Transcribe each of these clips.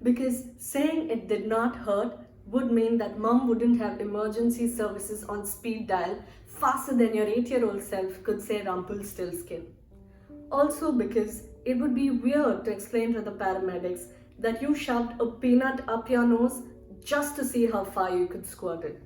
Because saying it did not hurt would mean that mom wouldn't have emergency services on speed dial faster than your 8-year-old self could say Rumpelstiltskin. Also, because it would be weird to explain to the paramedics that you shoved a peanut up your nose just to see how far you could squirt it.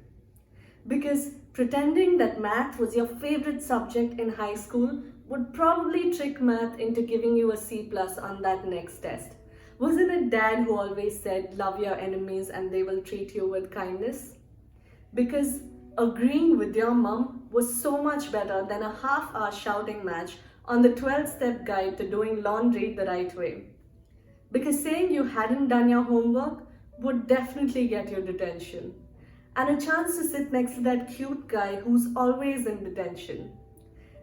Because pretending that math was your favorite subject in high school would probably trick math into giving you a C plus on that next test. Wasn't it dad who always said, love your enemies and they will treat you with kindness? Because agreeing with your mom was so much better than a half-hour shouting match on the 12-step guide to doing laundry the right way. Because saying you hadn't done your homework would definitely get you detention. And a chance to sit next to that cute guy who's always in detention.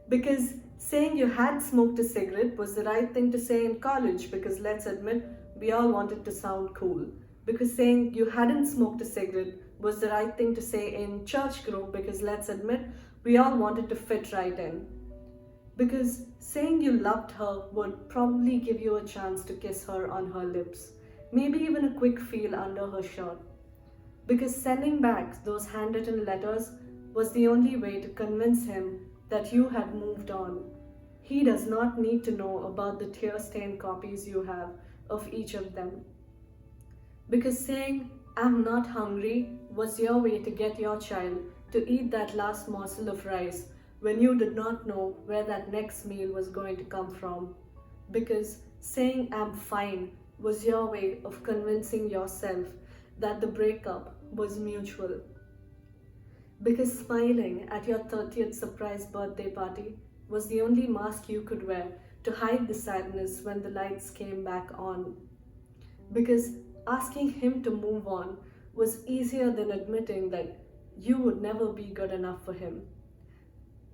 Because saying you had smoked a cigarette was the right thing to say in college because let's admit, we all wanted to sound cool. Because saying you hadn't smoked a cigarette was the right thing to say in church group because let's admit, we all wanted to fit right in. Because saying you loved her would probably give you a chance to kiss her on her lips, maybe even a quick feel under her shirt. Because sending back those handwritten letters was the only way to convince him that you had moved on. He does not need to know about the tear-stained copies you have of each of them. Because saying, I'm not hungry was your way to get your child to eat that last morsel of rice when you did not know where that next meal was going to come from. Because saying, I'm fine was your way of convincing yourself that the breakup was mutual. Because smiling at your 30th surprise birthday party was the only mask you could wear to hide the sadness when the lights came back on. Because asking him to move on was easier than admitting that you would never be good enough for him.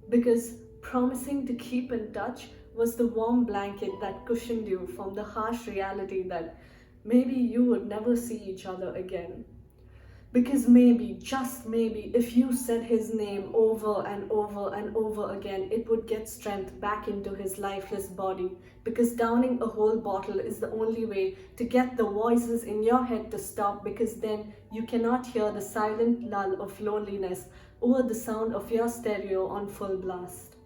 Because promising to keep in touch was the warm blanket that cushioned you from the harsh reality that maybe you would never see each other again. Because maybe, just maybe, if you said his name over and over and over again, it would get strength back into his lifeless body. Because downing a whole bottle is the only way to get the voices in your head to stop, because then you cannot hear the silent lull of loneliness over the sound of your stereo on full blast.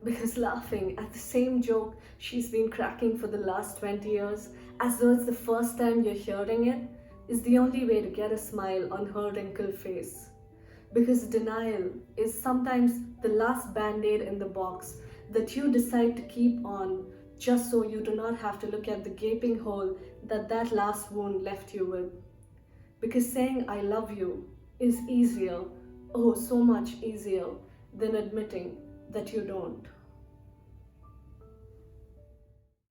Because laughing at the same joke she's been cracking for the last 20 years, as though it's the first time you're hearing it, is the only way to get a smile on her wrinkled face. Because denial is sometimes the last band-aid in the box that you decide to keep on just so you do not have to look at the gaping hole that that last wound left you with. Because saying I love you is easier, oh so much easier, than admitting that you don't.